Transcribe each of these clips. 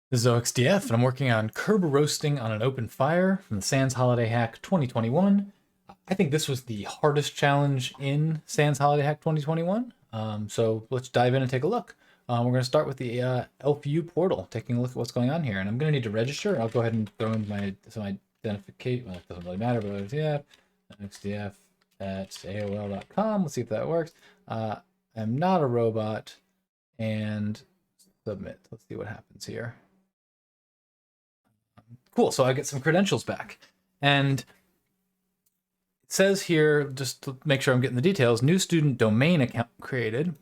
This is OXDF, and I'm working on Kerberoasting on an Open Fire from the Sans Holiday Hack 2021. I think this was the hardest challenge in Sans Holiday Hack 2021. So let's dive in and take a look. We're going to start with the LPU portal, taking a look at what's going on here. And I'm going to need to register. I'll go ahead and throw in my identification. Well, it doesn't really matter, but OXDF at AOL.com. Let's see if that works. I'm not a robot. And submit. Let's see what happens here. Cool, so I get some credentials back. And it says here, just to make sure I'm getting the details, new student domain account created.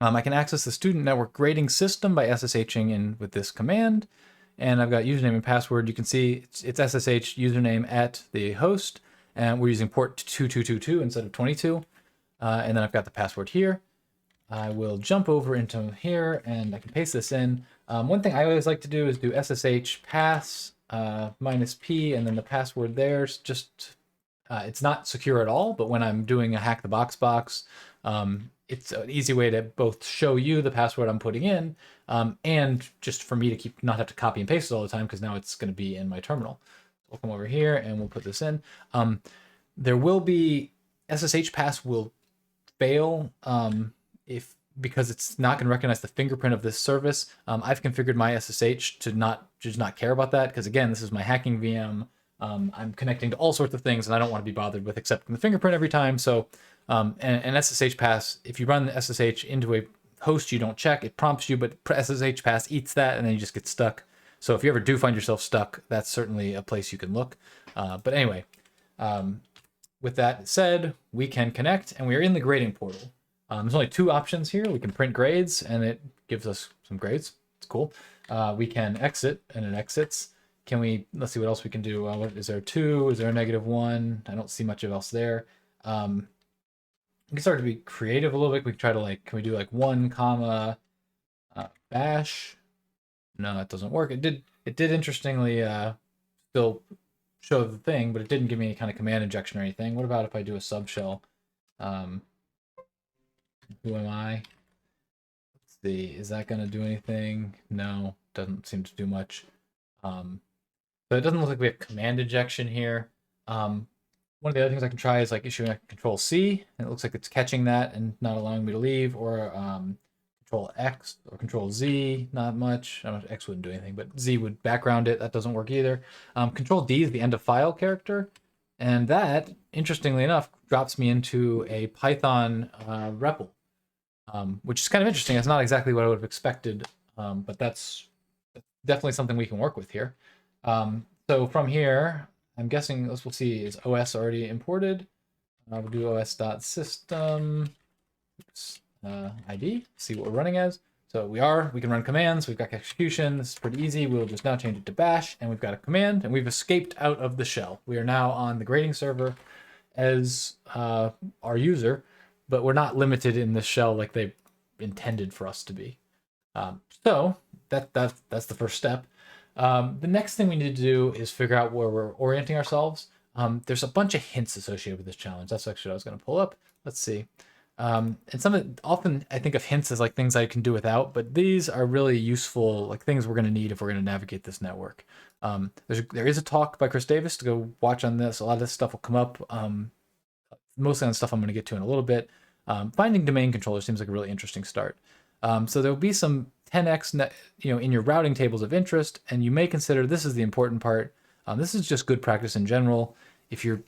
I can access the student network grading system by SSHing in with this command. And I've got username and password. You can see it's SSH username at the host. And we're using port 2222 instead of 22. And then I've got the password here. I will jump over into here and I can paste this in. One thing I always like to do is do SSH pass -p and then the password there's just it's not secure at all, but when I'm doing a hack the box, it's an easy way to both show you the password I'm putting in and just for me to not have to copy and paste it all the time, because now it's going to be in my terminal. We'll come over here and we'll put this in. There will be SSH pass will fail because it's not going to recognize the fingerprint of this service. I've configured my SSH to just not care about that, because again, this is my hacking VM. I'm connecting to all sorts of things, and I don't want to be bothered with accepting the fingerprint every time. So, and SSH pass, if you run the SSH into a host you don't check, it prompts you, but SSH pass eats that, and then you just get stuck. So if you ever do find yourself stuck, that's certainly a place you can look. But anyway, with that said, we can connect, and we are in the grading portal. There's only two options here. We can print grades, and it gives us some grades. It's cool. We can exit, and it exits. Can we, let's see what else we can do. What, is there a 2? Is there a -1? I don't see much of else there. We can start to be creative a little bit. We can try to can we do 1, comma, bash? No, that doesn't work. It did interestingly still show the thing, but it didn't give me any kind of command injection or anything. What about if I do a subshell? Who am I? Let's see, is that going to do anything? No, doesn't seem to do much. So it doesn't look like we have command injection here. One of the other things I can try is issuing a control C, and it looks like it's catching that and not allowing me to leave, or control X or control Z, not much. I don't know, X wouldn't do anything, but Z would background it. That doesn't work either. Control D is the end of file character. And that, interestingly enough, drops me into a Python REPL, which is kind of interesting. It's not exactly what I would have expected, but that's definitely something we can work with here. So from here, I'm guessing, we'll see, is OS already imported? We'll do os.system ID, see what we're running as. So we can run commands, we've got execution, this is pretty easy. We'll just now change it to bash, and we've got a command, and we've escaped out of the shell. We are now on the grading server as our user, but we're not limited in this shell like they intended for us to be. So that's the first step. The next thing we need to do is figure out where we're orienting ourselves. There's a bunch of hints associated with this challenge. That's actually what I was going to pull up. Let's see. And often I think of hints as things I can do without, but these are really useful, things we're going to need if we're going to navigate this network. There is a talk by Chris Davis to go watch on this. A lot of this stuff will come up, mostly on stuff I'm going to get to in a little bit. Finding domain controller seems like a really interesting start. So there'll be some 10x in your routing tables of interest, and you may consider this is the important part. This is just good practice in general. If you're,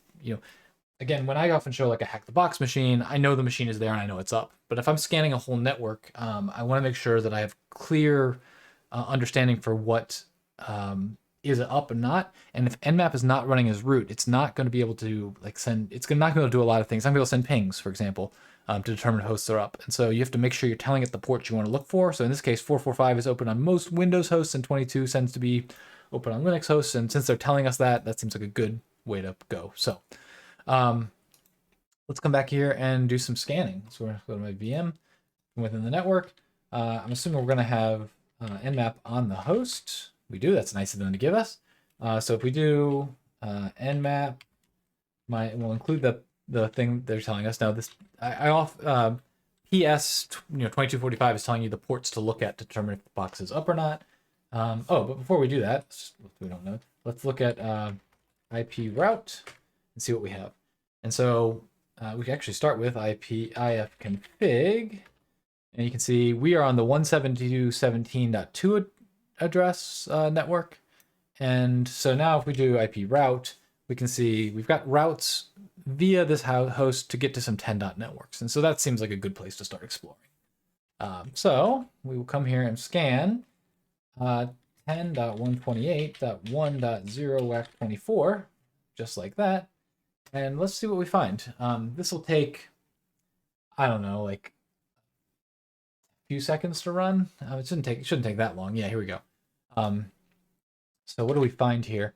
again, when I often show a hack the box machine, I know the machine is there and I know it's up. But if I'm scanning a whole network, I want to make sure that I have clear understanding for what is up and not. And if Nmap is not running as root, it's not going to be able to send. It's not going to do a lot of things. I'm going to send pings, for example, to determine hosts are up. And so you have to make sure you're telling it the port you want to look for. So in this case, 445 is open on most Windows hosts, and 22 tends to be open on Linux hosts. And since they're telling us that, that seems like a good way to go. So let's come back here and do some scanning. So we're going to go to my VM within the network. I'm assuming we're going to have Nmap on the host. We do. That's nice of them to give us. So if we do Nmap, we'll include the thing they're telling us. Now this PS 2245 is telling you the ports to look at to determine if the box is up or not. Oh, but before we do that, we don't know. Let's look at IP route and see what we have. And so we can actually start with IP ifconfig, and you can see we are on the 172.17.2 address network. And so now if we do IP route, we can see we've got routes via this host to get to some 10.networks. networks. And so that seems like a good place to start exploring. So we will come here and scan 10.128.1.0 WAC 24, just like that. And let's see what we find. This will take, I don't know, like a few seconds to run. It shouldn't take that long. Yeah, here we go. So what do we find here?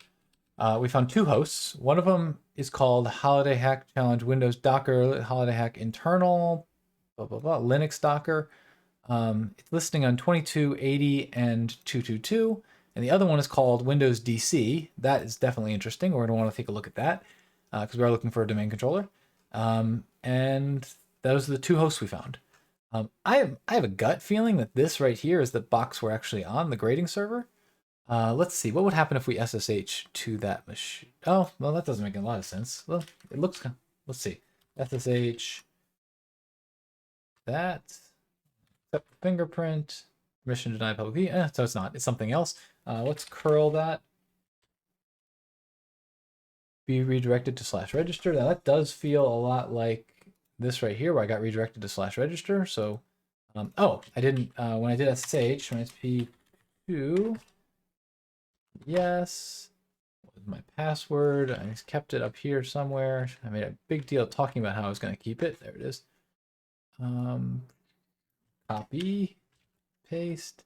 We found two hosts. One of them is called Holiday Hack Challenge Windows Docker Holiday Hack Internal, blah, blah, blah, Linux Docker. It's listing on 2280 and 222. And the other one is called Windows DC. That is definitely interesting. We're going to want to take a look at that because we are looking for a domain controller. And those are the two hosts we found. I have a gut feeling that this right here is the box we're actually on, the grading server. Let's see, what would happen if we SSH to that machine? Oh, well, that doesn't make a lot of sense. Well, it looks, let's see. SSH that, accept the fingerprint, permission denied publicly. So it's not, it's something else. Let's curl that. Be redirected to /register. Now that does feel a lot like this right here where I got redirected to /register. So, oh, I didn't, when I did SSH, when it's P2, yes, my password. I just kept it up here somewhere. I made a big deal talking about how I was going to keep it. There it is. Copy, paste,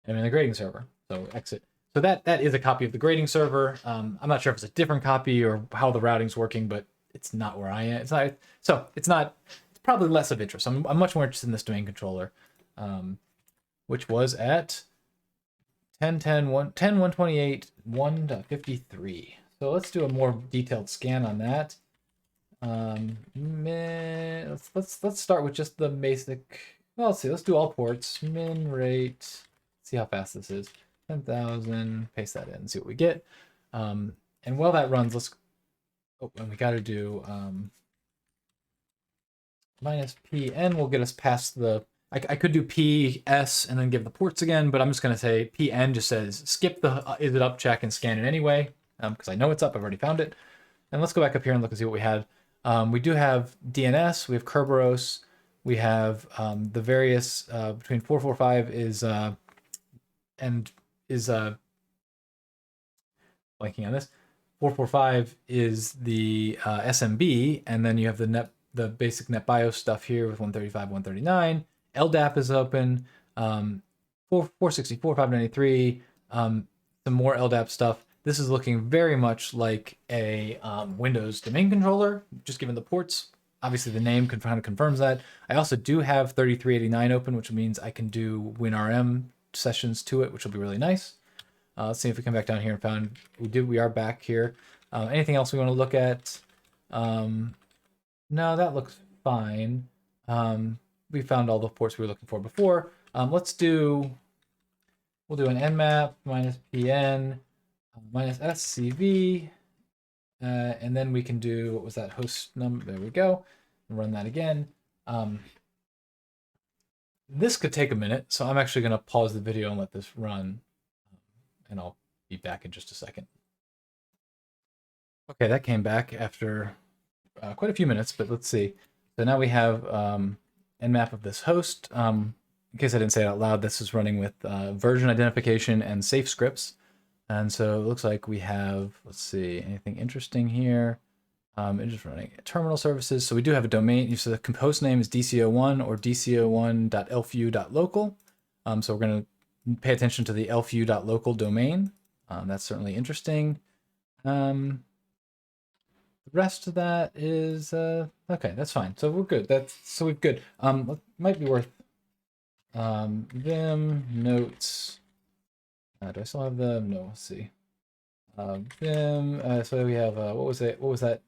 and in the grading server. So exit. So that is a copy of the grading server. I'm not sure if it's a different copy or how the routing's working, but it's not where I am. It's not. So it's not. It's probably less of interest. I'm much more interested in this domain controller, which was at 10.128 1.53. So let's do a more detailed scan on that. Let's start with just the basic. Well, let's see. Let's do all ports. Min rate. See how fast this is. 10,000. Paste that in and see what we get. And while that runs, let's. Oh, and we got to do minus PN will get us past the. I could do PS and then give the ports again, but I'm just going to say PN just says skip the is it up check and scan it anyway, because I know it's up. I've already found it. And let's go back up here and look and see what we had. We do have DNS, we have Kerberos, we have the various between 445 is blanking on this. 445 is the SMB, and then you have the basic NetBIOS stuff here with 135, 139. LDAP is open. 464, 593. Some more LDAP stuff. This is looking very much like a Windows domain controller, just given the ports. Obviously, the name kind of confirms that. I also do have 3389 open, which means I can do WinRM sessions to it, which will be really nice. Let's see if we come back down here and found we are back here. Anything else we want to look at? No, that looks fine. We found all the ports we were looking for before. We'll do an nmap minus pn minus scv, and then we can do, what was that host number? There we go. Run that again. This could take a minute, so I'm actually going to pause the video and let this run, and I'll be back in just a second. Okay, that came back after quite a few minutes, but let's see. So now we have nmap of this host. In case I didn't say it out loud, this is running with version identification and safe scripts. And so it looks like we have, let's see, anything interesting here. It's just running terminal services. So we do have a domain. So the host name is dco1 or dco1.elfu.local. So we're going to pay attention to the elfu.local domain. That's certainly interesting. The rest of that is okay. That's fine. So we're good. So we're good. Might be worth vim notes. Do I still have them? No. Let's see. Vim. So we have what was it? What was that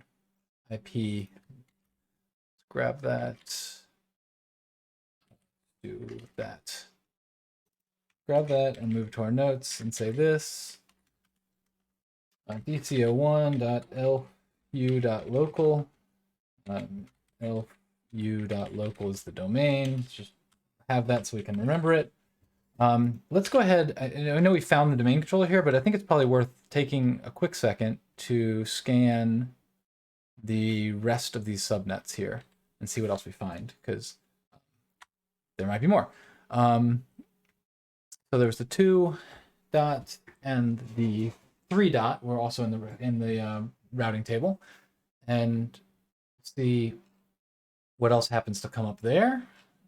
IP? Let's grab that. Do that. grab that and move to our notes and say this. dco1.lu.local. lu.local is the domain. Just have that so we can remember it. Let's go ahead. I know we found the domain controller here, but I think it's probably worth taking a quick second to scan the rest of these subnets here and see what else we find, because there might be more. So there's the 2 dot and the 3 dot. We're also in the routing table, and see what else happens to come up there.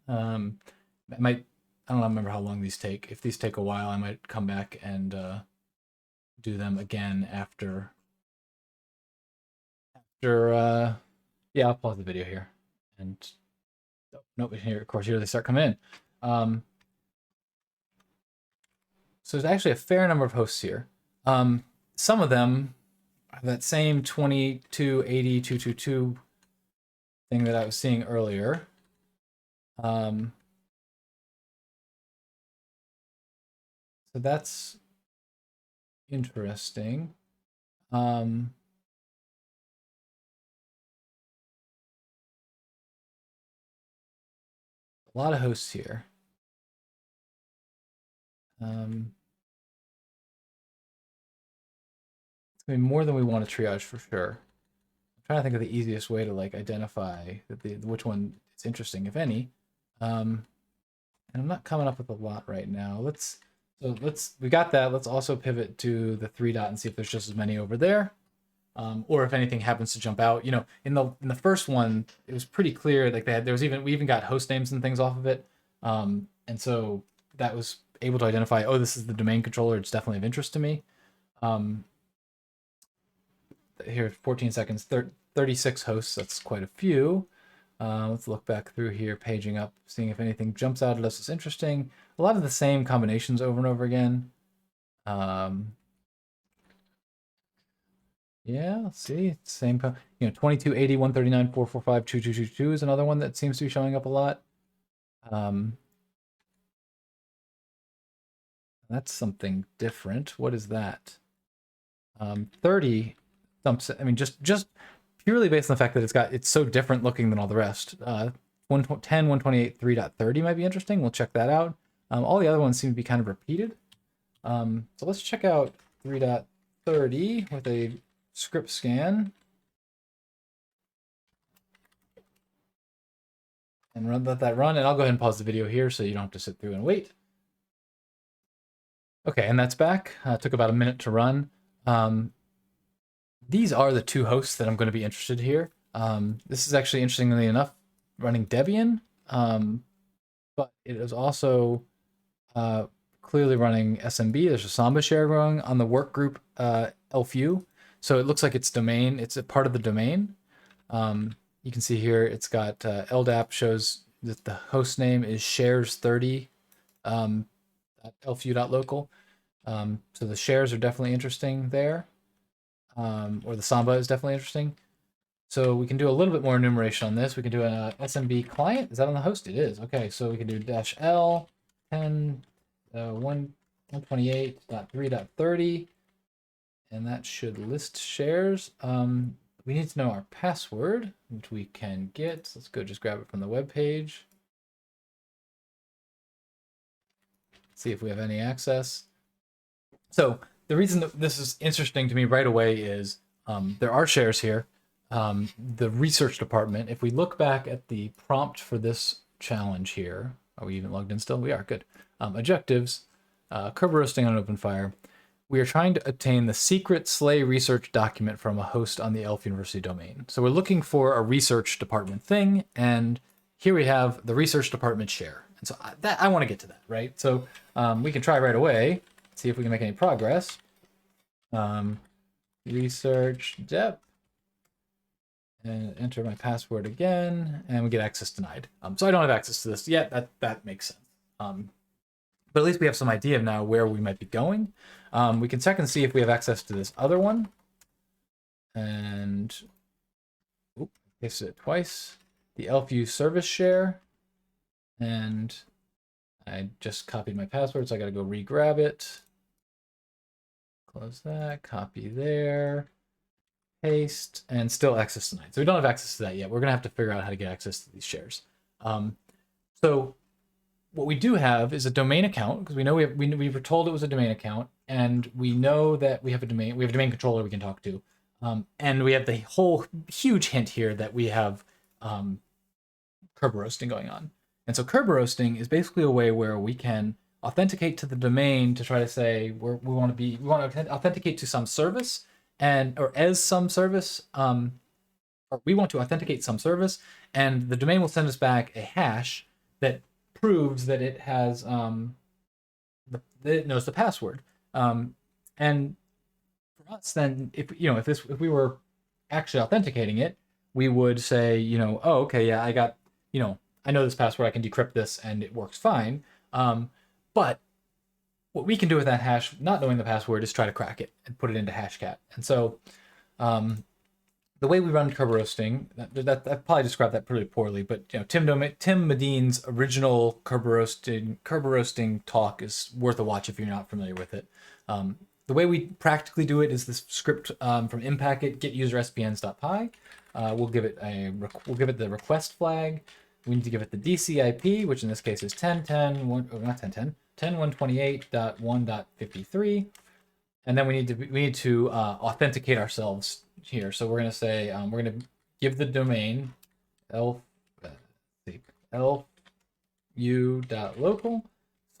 I don't remember how long these take. If these take a while, I might come back and do them again after. Yeah, I'll pause the video here. And nope, here, of course, here they start coming in. So there's actually a fair number of hosts here. Some of them are that same 2280.222 thing that I was seeing earlier. So that's interesting. A lot of hosts here. It's gonna be more than we want to triage for sure. I'm trying to think of the easiest way to like identify which one is interesting, if any. And I'm not coming up with a lot right now. We got that. Let's also pivot to the 3 dot and see if there's just as many over there. Or if anything happens to jump out. You know, in the first one, it was pretty clear, like we even got host names and things off of it. And so that was able to identify, oh, this is the domain controller. It's definitely of interest to me. Here, 14 seconds, 36 hosts. That's quite a few. Let's look back through here, paging up, seeing if anything jumps out at us as interesting. A lot of the same combinations over and over again. Yeah, let's see. Same, 2280, 139, 445, 2222 is another one that seems to be showing up a lot. That's something different. What is that? 30 dumps. I mean, just purely based on the fact that it's so different looking than all the rest. 110, 128, 3.30 might be interesting. We'll check that out. All the other ones seem to be kind of repeated. So let's check out 3.30 with a script scan. And let that run, and I'll go ahead and pause the video here so you don't have to sit through and wait. Okay, and that's back. Took about a minute to run. These are the 2 hosts that I'm going to be interested here. This is actually, interestingly enough, running Debian, but it is also clearly running SMB. There's a Samba share going on the work group LFU. So it looks like it's domain. It's a part of the domain. You can see here it's got LDAP shows that the host name is shares30 LFU.local. So the shares are definitely interesting there. Or the Samba is definitely interesting. So we can do a little bit more enumeration on this. We can do an SMB client. Is that on the host? It is. Okay, so we can do -L 10 128.3.30, and that should list shares. We need to know our password, which we can get. Let's go just grab it from the web page. See if we have any access. So the reason that this is interesting to me right away is there are shares here. The research department, if we look back at the prompt for this challenge here, are we even logged in still? We are, good. Objectives, Kerberoasting on OpenFire. We are trying to obtain the secret SLAY research document from a host on the Elf University domain. So we're looking for a research department thing, and here we have the research department share. And so I want to get to that, right? So we can try right away, see if we can make any progress. Research dep, and enter my password again, and we get access denied. So I don't have access to this yet. That makes sense. But at least we have some idea of now where we might be going. We can check and see if we have access to this other one. And pasted it twice. The LFU service share. And I just copied my password, so I got to go re-grab it. Close that, copy there, paste, and still access denied. So we don't have access to that yet. We're going to have to figure out how to get access to these shares. So what we do have is a domain account, because we know we were told it was a domain account, and we know that we have a domain controller we can talk to. And we have the whole huge hint here that we have Kerberoasting going on. And so Kerberoasting is basically a way where we can authenticate to the domain to try to say we want to authenticate to some service or as some service, or we want to authenticate some service, and the domain will send us back a hash that proves that it has it knows the password. And for us, then if we were actually authenticating it, we would say, oh, okay, yeah, I know this password, I can decrypt this, and it works fine. But what we can do with that hash, not knowing the password, is try to crack it and put it into Hashcat. And so the way we run Kerberoasting, I probably described that pretty poorly, but Tim Medine's original Kerberoasting talk is worth a watch if you're not familiar with it. The way we practically do it is this script from Impacket get user spns.py. We'll give it the request flag. We need to give it the DC IP, which in this case is 10.128.1.53, and then we need to authenticate ourselves here. So we're going to say we're going to give the domain elfu.local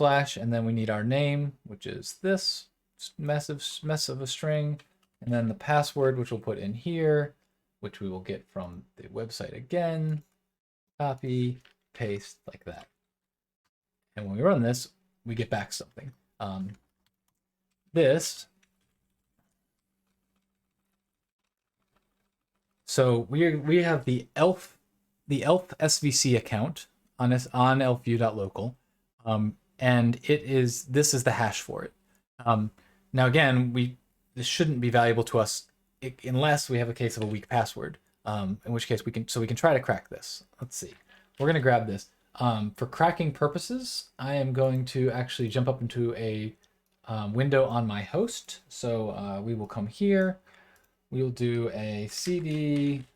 / and then we need our name, which is this mess of a string, and then the password, which we'll put in here, which we will get from the website again. Copy, paste, like that. And when we run this, we get back something. So we have the elf SVC account on elfu.local, and this is the hash for it. Now again, this shouldn't be valuable to us unless we have a case of a weak password. In which case we can try to crack this. Let's see. We're going to grab this. For cracking purposes, I am going to actually jump up into a window on my host. So we will come here. We will do a cd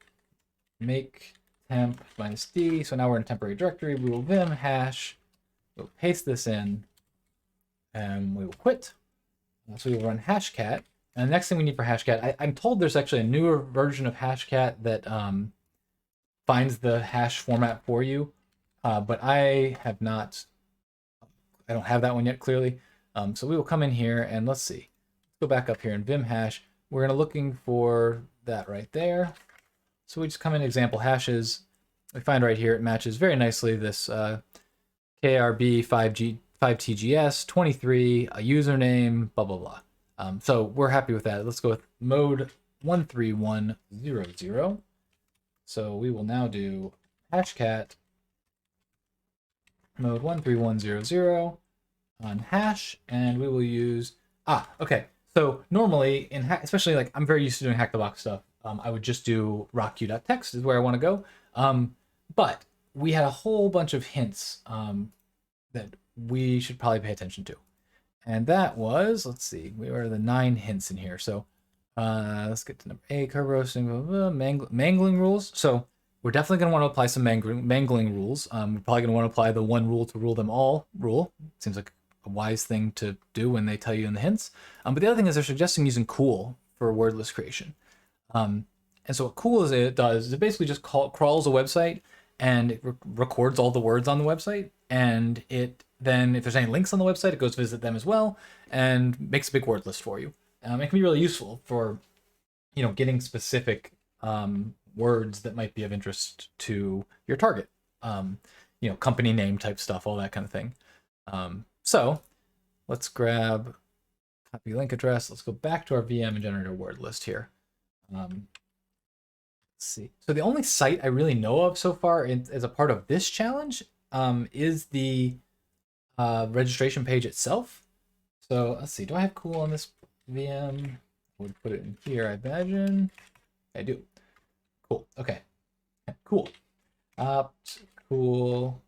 make temp -d. So now we're in a temporary directory. We will vim hash. We'll paste this in, and we will quit. So we will run hashcat. And the next thing we need for Hashcat, I'm told there's actually a newer version of Hashcat that finds the hash format for you, but I don't have that one yet, clearly. So we will come in here and let's see. Let's go back up here in vim hash. We're looking for that right there. So we just come in example hashes. We find right here it matches very nicely this KRB 5TGS 23, a username, blah, blah, blah. So we're happy with that. Let's go with mode 13100. So we will now do hashcat mode 13100 on hash, and we will use okay. So normally especially like I'm very used to doing hack the box stuff. I would just do rockq.txt is where I want to go. But we had a whole bunch of hints that we should probably pay attention to. And that was, let's see, we are the 9 hints in here. So let's get to number 8, Kerberoasting, mangling rules. So we're definitely going to want to apply some mangling rules. We're probably going to want to apply the one rule to rule them all rule. Seems like a wise thing to do when they tell you in the hints. But the other thing is they're suggesting using cool for wordless creation. And so what cool is it does is it basically just crawls a website and it records all the words on the website, and then if there's any links on the website, it goes visit them as well and makes a big word list for you. It can be really useful for, getting specific words that might be of interest to your target. Company name type stuff, all that kind of thing. So let's grab copy link address. Let's go back to our VM and generate a word list here. Let's see. So the only site I really know of so far as a part of this challenge is the registration page itself. So let's see, do I have cool on this VM? I would put it in here, I imagine. I do. Cool. Okay. Cool. Cool.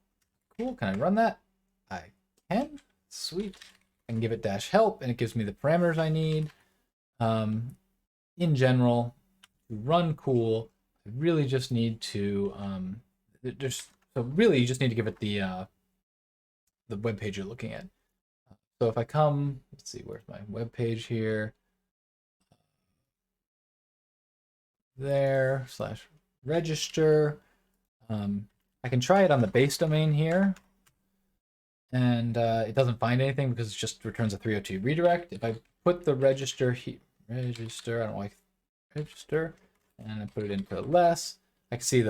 Can I run that? I Sweet. I can give it -help, and it gives me the parameters I need. In general, to run cool, I really just need to really you just need to give it the web page you're looking at. So if I come, let's see, where's my web page here? There /register. I can try it on the base domain here, and it doesn't find anything because it just returns a 302 redirect. If I put the register here, I don't like register, and I put it into less, I can see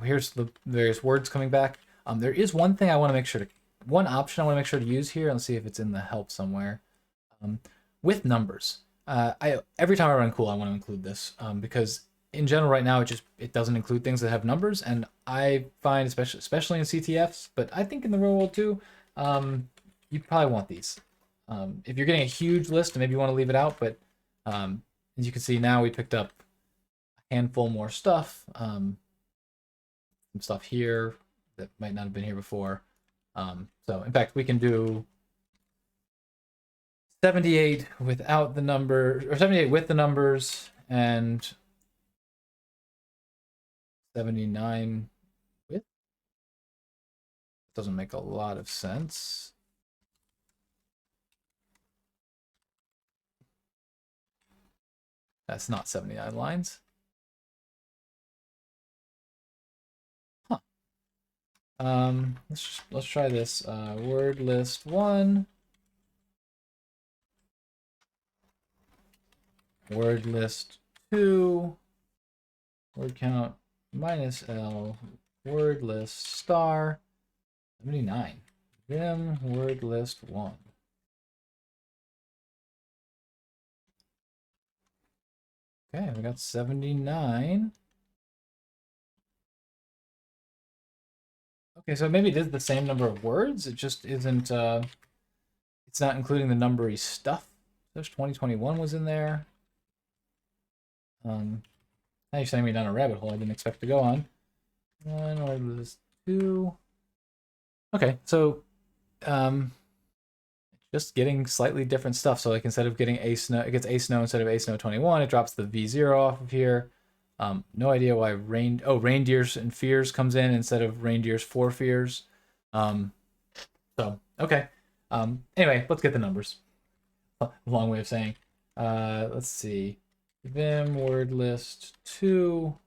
here's the various words coming back. There is one thing I want to make sure to, one option I want to make sure to use here. Let's see if it's in the help somewhere. With numbers. Every time I run cool, I want to include this because in general right now it doesn't include things that have numbers, and I find especially in CTFs, but I think in the real world too, you probably want these. If you're getting a huge list, maybe you want to leave it out, but as you can see now we picked up a handful more stuff, some stuff here that might not have been here before. So in fact we can do 78 without the number, or 78 with the numbers, and 79 with. Doesn't make a lot of sense. That's not 79 lines. Huh. Let's try this. Word list 1. Word list 2. Word count -L. Word list star 79. Vim word list 1. Okay, we got 79. Okay, so maybe it is the same number of words. It just isn't, it's not including the numbery stuff. There's 2021 was in there. Now you're sending me down a rabbit hole I didn't expect to go on. 1 word list 2. Okay, so just getting slightly different stuff. So like instead of getting a snow, it gets a snow instead of a snow 21. It drops the V0 off of here. No idea why reindeers and fears comes in instead of reindeers for fears. So okay. Anyway, let's get the numbers. Long way of saying. Let's see. Vim word list 2.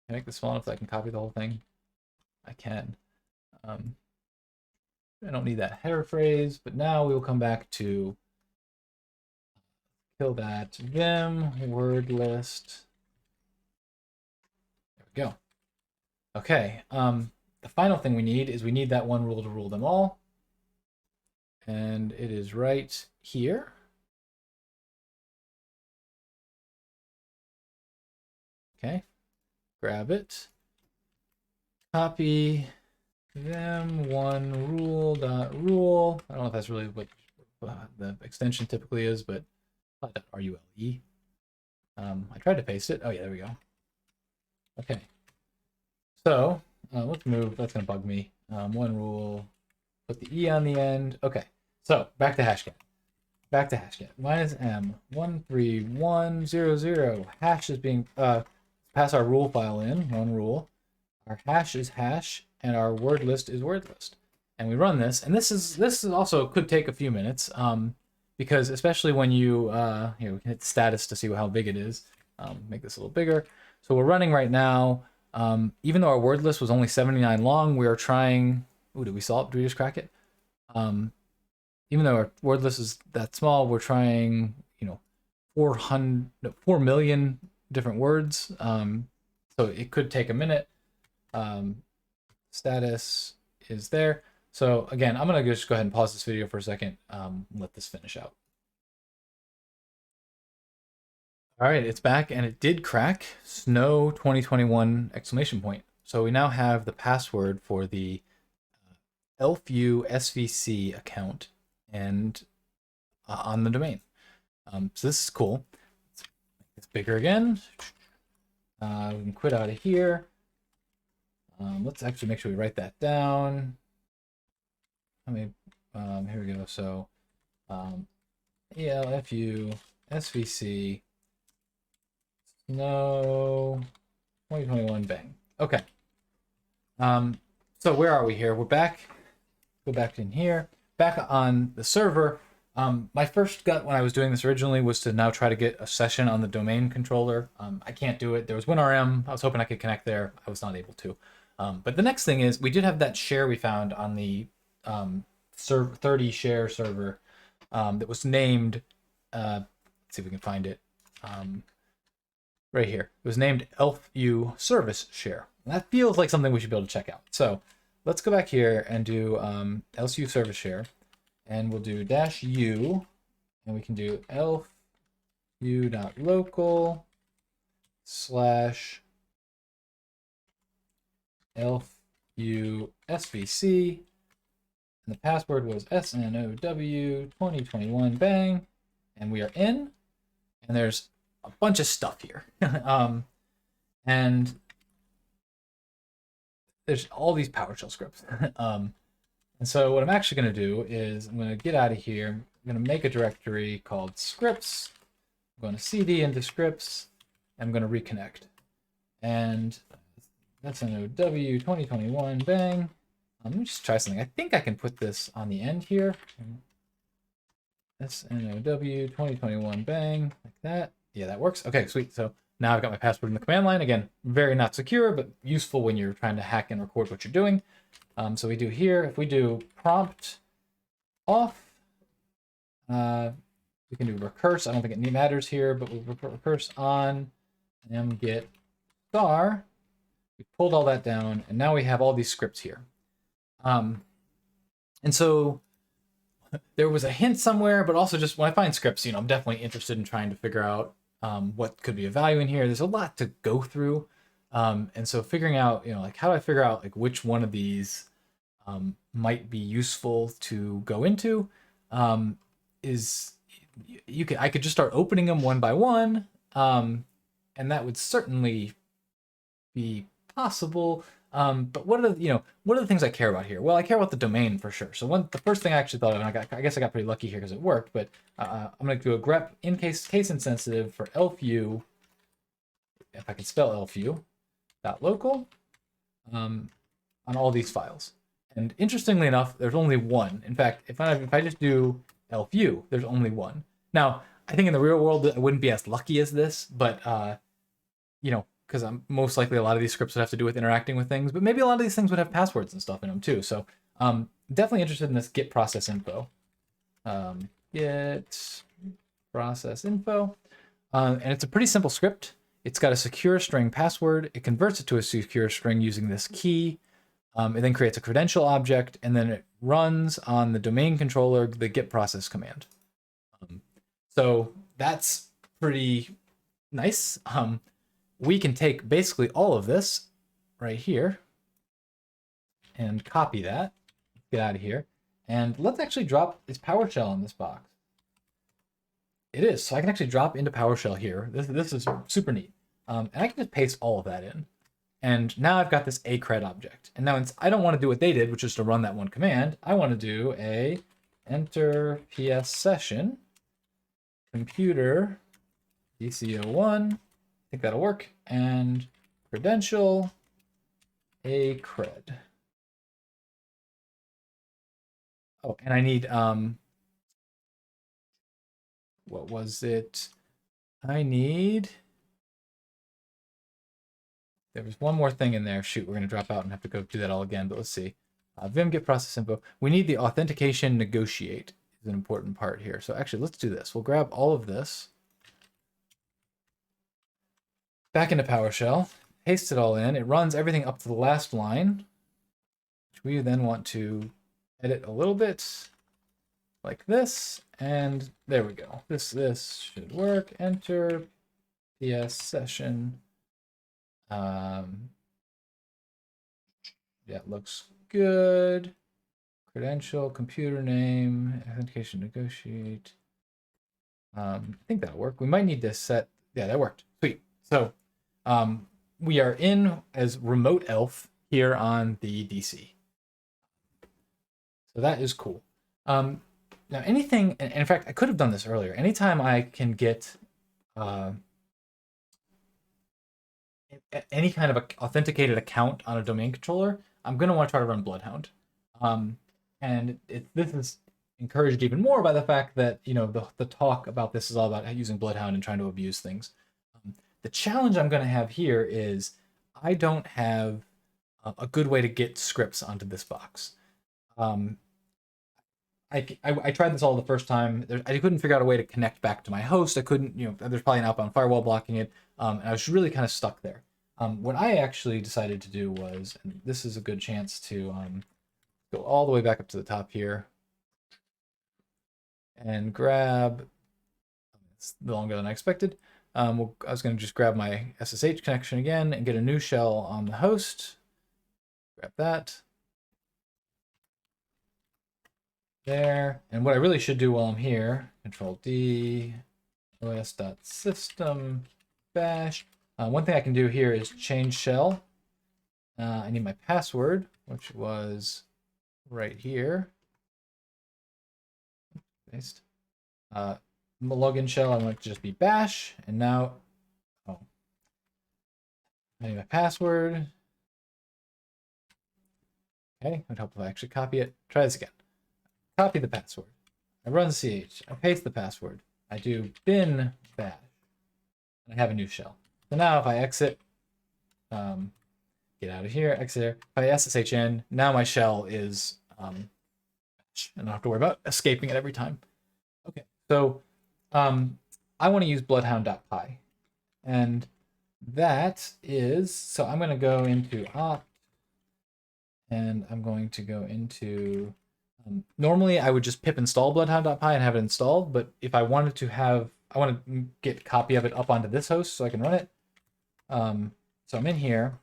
Can I make this small enough that I can copy the whole thing? I can. I don't need that header phrase, but now we will come back to kill that Vim word list. There we go. Okay. The final thing we need is we need that one rule to rule them all. And it is right here. Okay. Grab it. Copy them one rule dot rule. I don't know if that's really what the extension typically is, but RULE. I tried to paste it. Oh yeah, there we go. Okay. So let's move. That's gonna bug me. One rule. Put the E on the end. Okay. So back to hashcat. Back to hashcat. -M 13100. Hash is being pass our rule file in. One rule. Our hash is hash, and our word list is word list. And we run this, and this is also could take a few minutes, because especially when you we can hit status to see how big it is. Make this a little bigger. So we're running right now. Even though our word list was only 79 long, we are trying. Ooh, did we solve? Did we just crack it? Even though our word list is that small, we're trying 4 million different words. So it could take a minute. Status is there. So again, I'm gonna just go ahead and pause this video for a second. Let this finish out. All right, it's back, and it did crack. Snow 2021 exclamation point. So we now have the password for the Elfview SVC account and on the domain. So this is cool. Let's make this bigger again. We can quit out of here. Let's actually make sure we write that down. I mean, Here we go. So ELFU SVC no 2021 bang. Okay. So where are we here? We're back. Go back in here. Back on the server. My first gut when I was doing this originally was to now try to get a session on the domain controller. I can't do it. There was WinRM. I was hoping I could connect there. I was not able to. But the next thing is we did have that share we found on the 30 share server that was named. Let's see if we can find it. Right here. It was named ELFU service share. And that feels like something we should be able to check out. So let's go back here and do ELFU service share. And we'll do -u, and we can do elfu.local / elfu svc, and the password was SNOW 2021 bang, and we are in, and there's a bunch of stuff here. And there's all these PowerShell scripts. And so what I'm actually going to do is I'm going to get out of here. I'm going to make a directory called scripts. I'm going to cd into scripts. I'm going to reconnect. And that's SNOW 2021 bang. Let me just try something. I think I can put this on the end here. SNOW 2021 bang, like that. Yeah, that works. Okay, sweet. So now I've got my password in the command line. Again, very not secure, but useful when you're trying to hack and record what you're doing. So we do here, if we do prompt off, we can do recurse. I don't think it matters here, but we recurse on mget star. We pulled all that down, and now we have all these scripts here. And so there was a hint somewhere, but also just when I find scripts, I'm definitely interested in trying to figure out what could be of value in here. There's a lot to go through. And so figuring out, like how do I figure out like which one of these might be useful to go into is I could just start opening them one by one, and that would certainly be possible. But what are the things I care about here? Well, I care about the domain for sure. So the first thing I actually thought of, and I guess I got pretty lucky here because it worked, but I'm going to do a grep in case insensitive for elfu, if I can spell elfu, .local, on all these files. And interestingly enough, there's only one. In fact, if I just do elfu, there's only one. Now, I think in the real world, I wouldn't be as lucky as this, but because I'm most likely a lot of these scripts would have to do with interacting with things, but maybe a lot of these things would have passwords and stuff in them too. So definitely interested in this get process info. Get process info. And it's a pretty simple script. It's got a secure string password. It converts it to a secure string using this key. It then creates a credential object, and then it runs on the domain controller the get process command. So that's pretty nice. We can take basically all of this right here and copy that, get out of here, and let's actually drop, is PowerShell in this box? It is, so I can actually drop into PowerShell here. This is super neat. And I can just paste all of that in. And now I've got this acred object. And now I don't want to do what they did, which is to run that one command. I want to do a enter ps session computer dco1. I think that'll work. And credential acred. Oh, and I need what was it? There was one more thing in there. Shoot, we're going to drop out and have to go do that all again, but let's see. Vim get process info. We need the authentication negotiate is an important part here. So actually, let's do this. We'll grab all of this back into PowerShell, paste it all in. It runs everything up to the last line, which we then want to edit a little bit like this. And there we go. This should work. Enter ps session. Yeah, looks good. Credential, computer name, authentication, negotiate. I think that'll work. We might need to set, yeah, that worked. Sweet. So we are in as remote elf here on the DC. So that is cool. Now anything, and in fact, I could have done this earlier. Anytime I can get any kind of authenticated account on a domain controller, I'm going to want to try to run Bloodhound. And this is encouraged even more by the fact that, you know, the talk about this is all about using Bloodhound and trying to abuse things. The challenge I'm going to have here is I don't have a good way to get scripts onto this box. I tried this all the first time. I couldn't figure out a way to connect back to my host. I couldn't, you know, there's probably an outbound firewall blocking it. And I was really kind of stuck there. What I actually decided to do was, and this is a good chance to go all the way back up to the top here and grab, it's longer than I expected. I was going to just grab my SSH connection again and get a new shell on the host. Grab that. There. And what I really should do while I'm here, Control D, os.system bash. One thing I can do here is change shell. I need my password, which was right here. Paste. Login shell, I want it to just be bash. And now, I need my password. Okay, it would help if I actually copy it. Try this again. Copy the password. I run ch. I paste the password. I do bin bash. And I have a new shell. So now if I exit, get out of here, exit here. If I SSH in, now my shell is, and I don't have to worry about escaping it every time. Okay, so I want to use bloodhound.py. And that is, so I'm going to go into opt, and I'm going to go into, normally I would just pip install bloodhound.py and have it installed, but if I wanted to have, I want to get a copy of it up onto this host so I can run it. So I'm in here,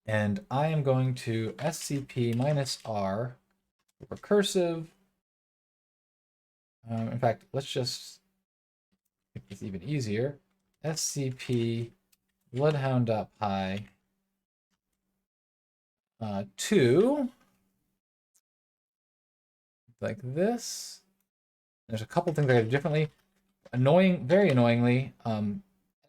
and I am going to scp-r recursive. In fact, let's just make this even easier. scp bloodhound.py to like this. There's a couple things I gotta do differently. Very annoyingly,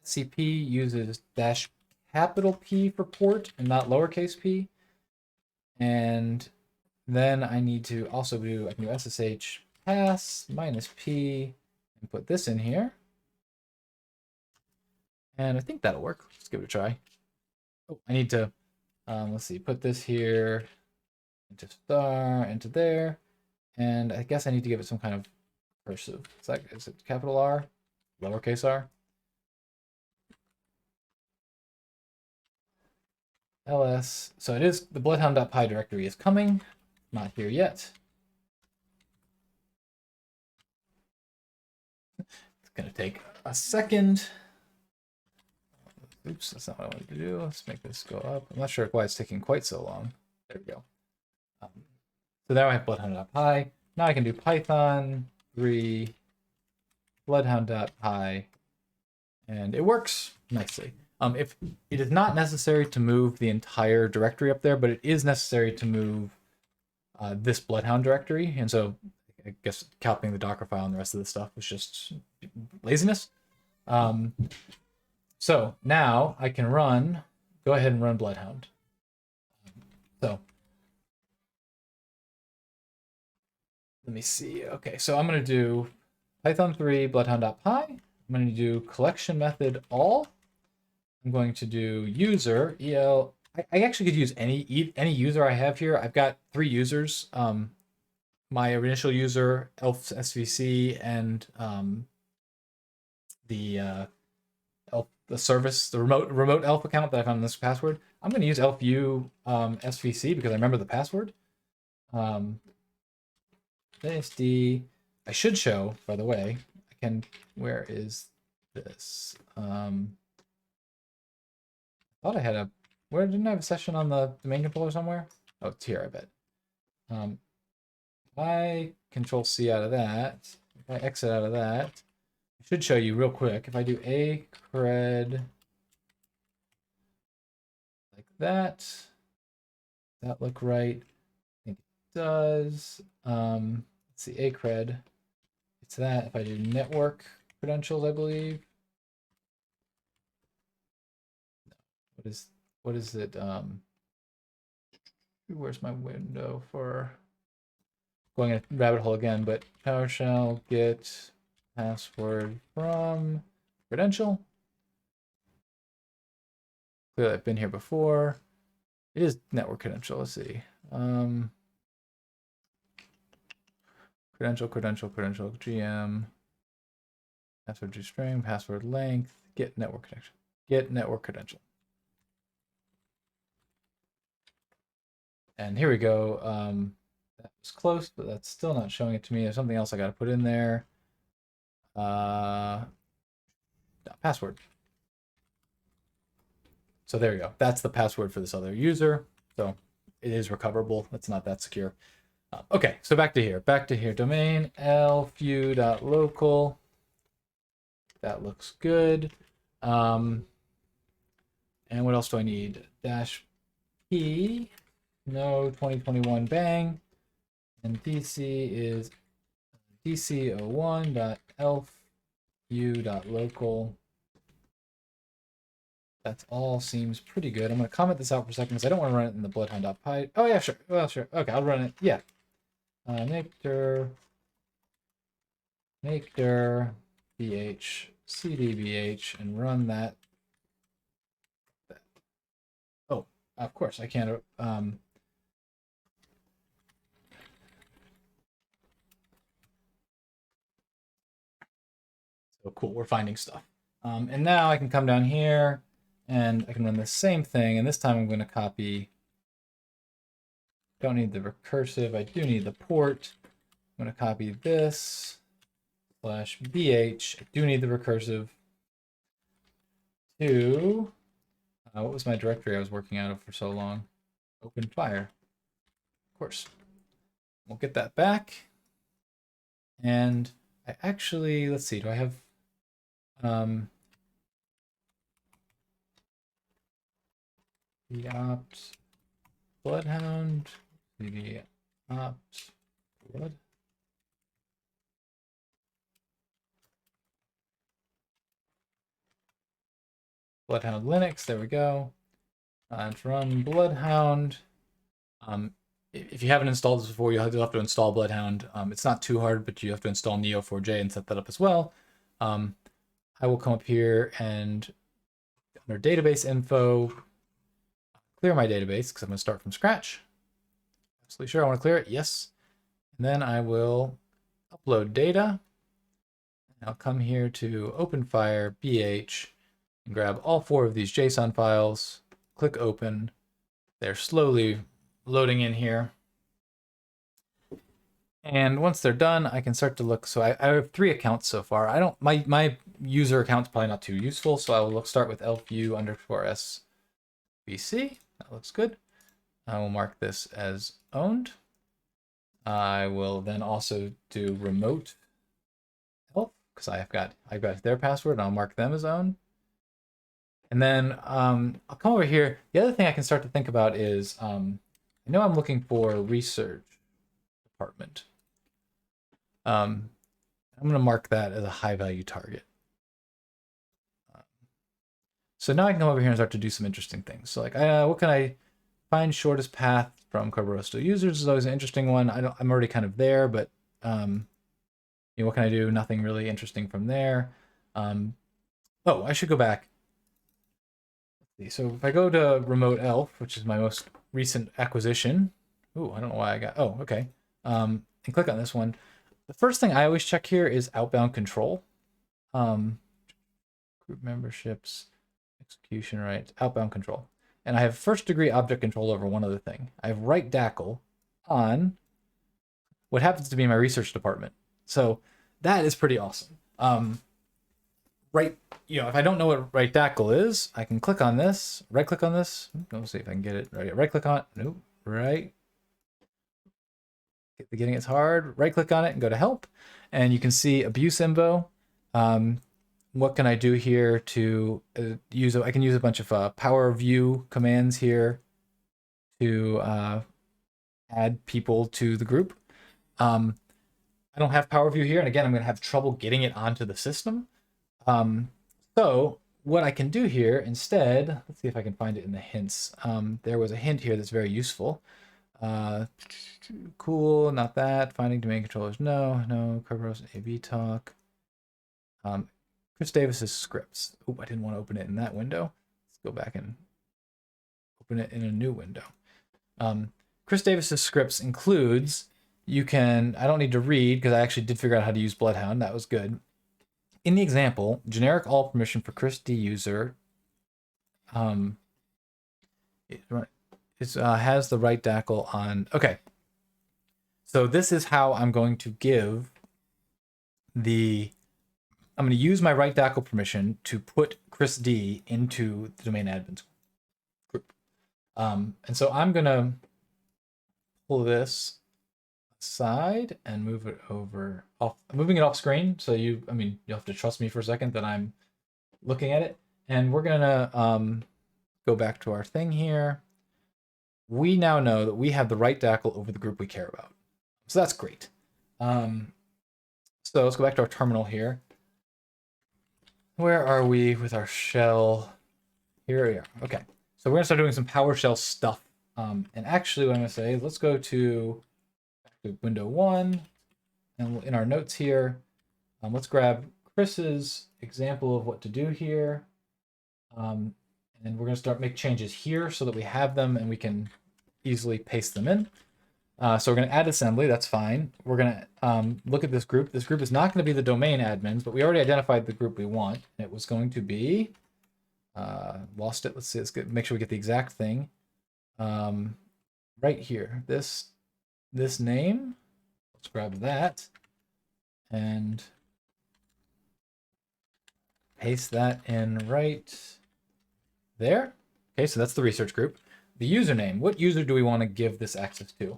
scp uses -P for port and not lowercase p. And then I need to also do, I can do ssh pass -p and put this in here. And I think that'll work. Let's give it a try. Oh, I need to, let's see, put this here into star, into there. And I guess I need to give it some kind of cursive. Is it capital R, lowercase r? ls. So it is, the bloodhound.py directory is coming. Not here yet. It's going to take a second. Oops, that's not what I wanted to do. Let's make this go up. I'm not sure why it's taking quite so long. There we go. So now I have bloodhound.py. Now I can do Python 3 bloodhound.py, and it works nicely. If it is not necessary to move the entire directory up there, but it is necessary to move this bloodhound directory, and so I guess copying the Docker file and the rest of the stuff was just laziness. So now I can go ahead and run Bloodhound. So let me see. Okay, so I'm going to do Python 3 bloodhound.py. I'm going to do collection method all. I'm going to do user el. I actually could use any user I have here. I've got 3 users. My initial user, elf svc, and the service, the remote elf account that I found in this password. I'm going to use elfu svc because I remember the password. ASD. I should show, by the way. I can. Where is this? I thought I had a. Where didn't I have a session on the domain controller somewhere? Oh, it's here, I bet. If I Control C out of that, if I exit out of that, I should show you real quick. If I do a cred like that, does that look right? I think it does. Let's let's see, acred. It's that. If I do network credentials, I believe. What is it? Where's my window for going a rabbit hole again? But PowerShell get password from credential. Clearly, I've been here before. It is network credential. Let's see. Credential, GM, password string, password length, get network connection, get network credential. And here we go. That was close, but that's still not showing it to me. There's something else I got to put in there. No, password. So there you go. That's the password for this other user. So it is recoverable. It's not that secure. Okay, so back to here. Domain lfu.local. That looks good. And what else do I need? -p. No 2021 bang. And DC is dc01.elfu.local. That all seems pretty good. I'm going to comment this out for a second because I don't want to run it in the bloodhound.py. Oh, yeah, sure. Well, sure. Okay, I'll run it. Yeah. Make dir bh cdbh and run that. Oh, of course, I can't. So cool, we're finding stuff. And now I can come down here and I can run the same thing. And this time I'm going to copy. Don't need the recursive. I do need the port. I'm going to copy this /bh. I do need the recursive to, what was my directory I was working out of for so long? Open fire. Of course. We'll get that back. And I actually, let's see, do I have, the opt bloodhound, the opt blood. Bloodhound Linux, there we go. Let's run Bloodhound. If you haven't installed this before, you'll have to install Bloodhound. It's not too hard, but you have to install Neo4j and set that up as well. I will come up here and under database info, clear my database because I'm going to start from scratch. Absolutely sure I want to clear it. Yes. And then I will upload data. I'll come here to OpenFire BH and grab all 4 of these JSON files. Click open. They're slowly loading in here. And once they're done, I can start to look. So I have 3 accounts so far. I don't, my user account's probably not too useful. So I will start with elfu_svc. That looks good. I will mark this as owned. I will then also do remote help because I've got their password and I'll mark them as owned. And then I'll come over here. The other thing I can start to think about is I know I'm looking for research department. I'm going to mark that as a high value target. So now I can come over here and start to do some interesting things. So like, what can I find shortest path from Kerberoasting users is always an interesting one. I'm already kind of there, but you know, what can I do? Nothing really interesting from there. Oh, I should go back. So if I go to Remote Elf, which is my most recent acquisition. Ooh, I don't know why I got, oh, okay. And click on this one. The first thing I always check here is outbound control. Group memberships, execution rights, outbound control. And I have first degree object control over one other thing. I have right DACL on what happens to be my research department. So that is pretty awesome. Right, you know, if I don't know what right DACL is, I can click on this, right click on this. Let's see if I can get it. Right click on it. Nope. Right. Getting it's hard. Right click on it and go to help. And you can see abuse info. What can I do here to use? I can use a bunch of power view commands here to add people to the group. I don't have power view here, and again, I'm going to have trouble getting it onto the system. So what I can do here instead, let's see if I can find it in the hints. There was a hint here that's very useful. Cool, not that. Finding domain controllers, no. Kerberoasting A/B talk. Chris Davis's scripts. Oh, I didn't want to open it in that window. Let's go back and open it in a new window. Chris Davis's scripts includes, I don't need to read because I actually did figure out how to use Bloodhound. That was good. In the example, generic all permission for Chris D user has the right DACL on. Okay. So this is how I'm going to give I'm going to use my right DACL permission to put Chris D into the domain admins group. And so I'm going to pull this aside and move it over I'm moving it off screen. So you'll have to trust me for a second that I'm looking at it. And we're going to go back to our thing here. We now know that we have the right DACL over the group we care about. So that's great. So let's go back to our terminal here. Where are we with our shell? Here we are. Okay. So we're going to start doing some PowerShell stuff. And actually what I'm going to say is let's go to window 1. And in our notes here, let's grab Chris's example of what to do here. And we're going to make changes here so that we have them and we can easily paste them in. So we're going to add assembly. That's fine. We're going to look at this group. This group is not going to be the domain admins, but we already identified the group we want. It was going to be, lost it. Let's see. Make sure we get the exact thing. Right here. This name. Let's grab that and paste that in right there. Okay, so that's the research group. The username. What user do we want to give this access to?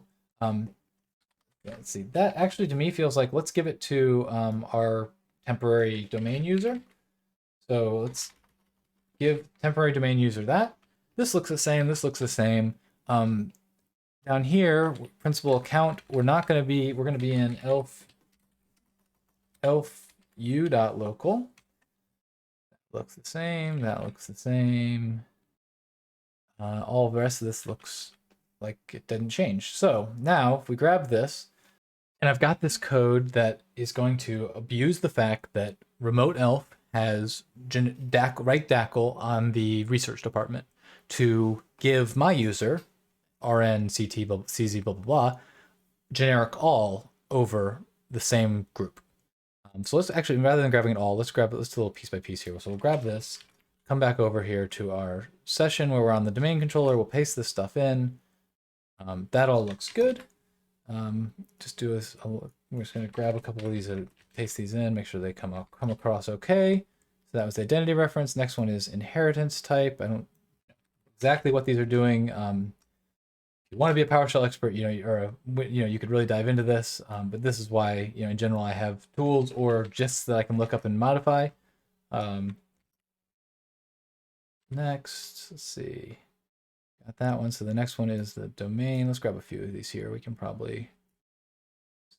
Let's see. That actually to me feels like let's give it to our temporary domain user. So let's give temporary domain user that. This looks the same. This looks the same. Down here, principal account. We're going to be in elf.u.local. That looks the same. That looks the same. All the rest of this looks like it didn't change. So now if we grab this, and I've got this code that is going to abuse the fact that remote elf has right DACL on the research department to give my user, RN, CT, CZ, blah, blah, blah, generic all over the same group. So let's actually, rather than grabbing it all, let's do a little piece by piece here. So we'll grab this, come back over here to our session where we're on the domain controller. We'll paste this stuff in. That all looks good. Just do this. We're just going to grab a couple of these and paste these in, make sure they come across okay. So that was the identity reference. Next one is inheritance type. I don't know exactly what these are doing. If you want to be a PowerShell expert, you could really dive into this. But this is why, in general, I have tools or gists that I can look up and modify. Next, let's see. Got that one. So the next one is the domain. Let's grab a few of these here. We can probably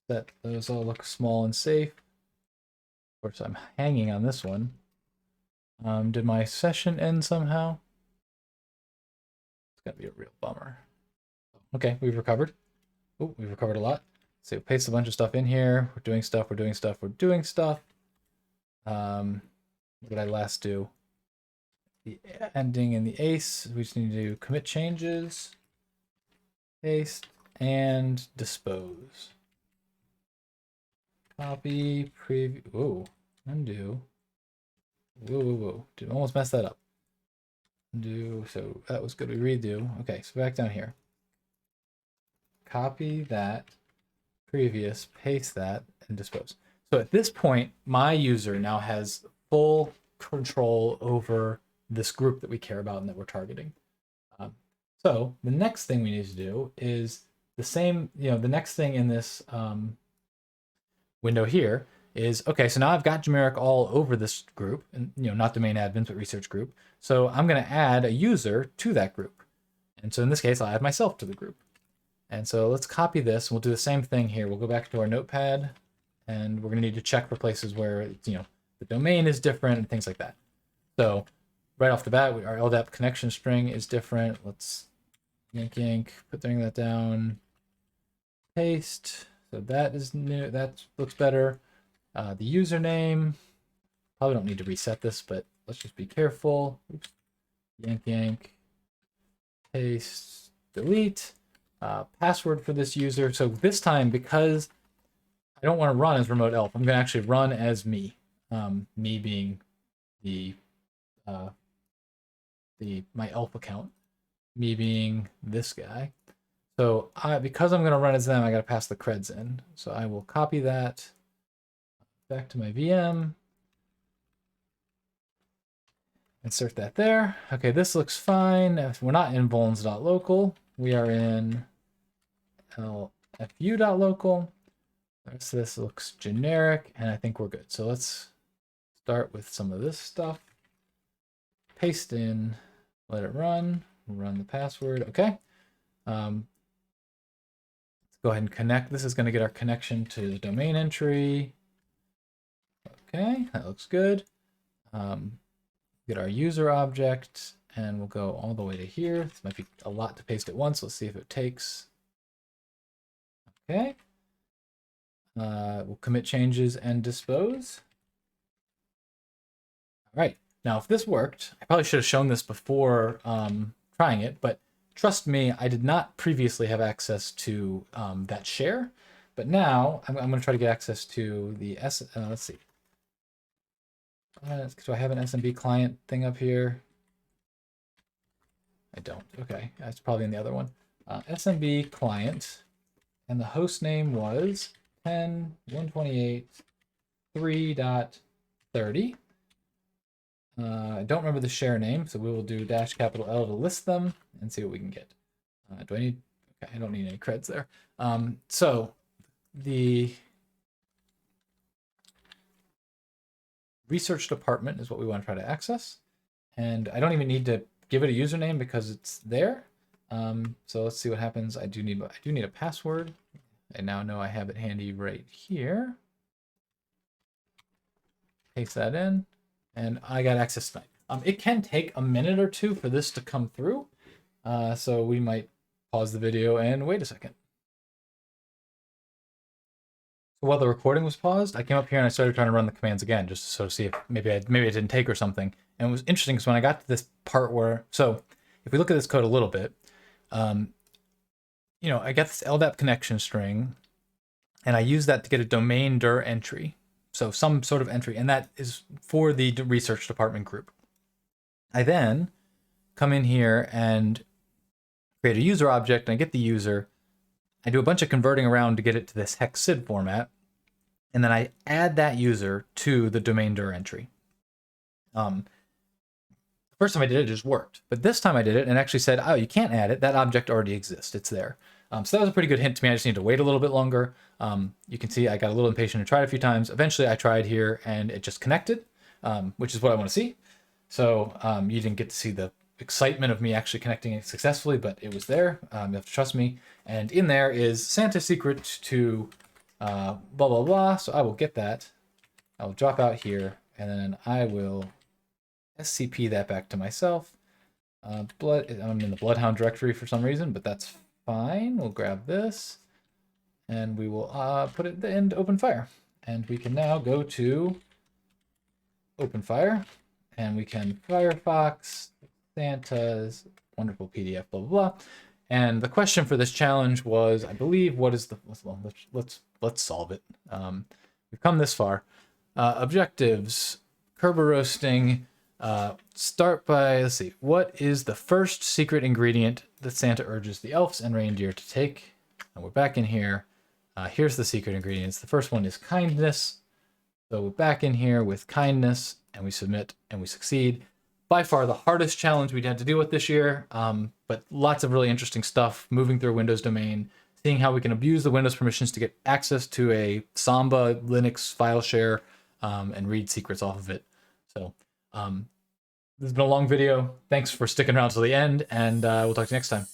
set those all look small and safe. Of course, I'm hanging on this one. Did my session end somehow? It's gonna be a real bummer. Okay, we've recovered. Oh, we've recovered a lot. So we paste a bunch of stuff in here. We're doing stuff. We're doing stuff. We're doing stuff. What did I last do? The ending in the ace. We just need to commit changes, paste, and dispose. Copy, preview. Whoa, undo. Whoa. Did almost mess that up. Undo. So that was good. We redo. Okay, so back down here. Copy that, previous, paste that, and dispose. So at this point, my user now has full control over this group that we care about and that we're targeting. So the next thing we need to do is the same, the next thing in this window here is, okay, so now I've got generic all over this group, and not domain admins, but research group. So I'm going to add a user to that group. And so in this case, I'll add myself to the group. And so let's copy this. We'll do the same thing here. We'll go back to our notepad. and we're going to need to check for places where, you know, the domain is different and things like that. So right off the bat, our LDAP connection string is different. Let's yank, putting that down, paste. So that is new. That looks better. The username, probably don't need to reset this, but let's just be careful. Oops. Yank, paste, delete. Password for this user. So this time, because I don't want to run as remote elf, I'm going to actually run as me. Me being my elf account. Me being this guy. So because I'm going to run as them, I got to pass the creds in. So I will copy that back to my VM. Insert that there. Okay, this looks fine. If we're not in vulns.local, we are in lfu.local. So this looks generic, and I think we're good. So let's start with some of this stuff. Paste in, let it run the password. Okay. Let's go ahead and connect. This is going to get our connection to the domain entry. Okay, that looks good. Get our user object, and we'll go all the way to here. This might be a lot to paste at once. Let's see if it takes. Okay. We'll commit changes and dispose. All right. Now, if this worked, I probably should have shown this before trying it, but trust me, I did not previously have access to that share, but now I'm going to try to get access to the let's see. Do I have an SMB client thing up here? I don't. Okay, that's probably in the other one. SMB client, and the host name was 10.128.3.30. I don't remember the share name, so we will do -L to list them and see what we can get. Do I need? Okay, I don't need any creds there. So the research department is what we want to try to access, and I don't even need to give it a username because it's there. So let's see what happens. I do need a password. I now know I have it handy right here. Paste that in, and I got access tonight. It can take a minute or two for this to come through, so we might pause the video and wait a second. So while the recording was paused, I came up here and I started trying to run the commands again, just to sort of see if maybe it didn't take or something. And it was interesting because when I got to this part where, so if we look at this code a little bit, you know, I got this LDAP connection string, and I use that to get a domain dir entry. So some sort of entry, and that is for the research department group. I then come in here and create a user object, and I get the user. I do a bunch of converting around to get it to this hex SID format, and then I add that user to the domain dir entry. The first time I did it, it just worked, but this time I did it and actually said, oh, you can't add it. That object already exists. It's there. So that was a pretty good hint to me. I just need to wait a little bit longer. You can see I got a little impatient and tried a few times. Eventually I tried here and it just connected, which is what I want to see. So you didn't get to see the excitement of me actually connecting it successfully, but it was there. You have to trust me. And in there is Santa's secret to blah, blah, blah. So I will get that. I will drop out here, and then I will SCP that back to myself. I'm in the Bloodhound directory for some reason, but that's fine. We'll grab this, and we will put it into OpenFire. And we can now go to OpenFire, and we can Firefox Santa's wonderful PDF, blah, blah, blah. And the question for this challenge was, I believe, what is the, let's solve it. We've come this far. Objectives, Kerberoasting, start by, let's see, what is the first secret ingredient that Santa urges the elves and reindeer to take? And we're back in here. Here's the secret ingredients. The first one is kindness. So we're back in here with kindness, and we submit and we succeed. By far the hardest challenge we'd had to deal with this year, but lots of really interesting stuff, moving through a Windows domain, seeing how we can abuse the Windows permissions to get access to a Samba Linux file share and read secrets off of it. So this has been a long video. Thanks for sticking around till the end, and we'll talk to you next time.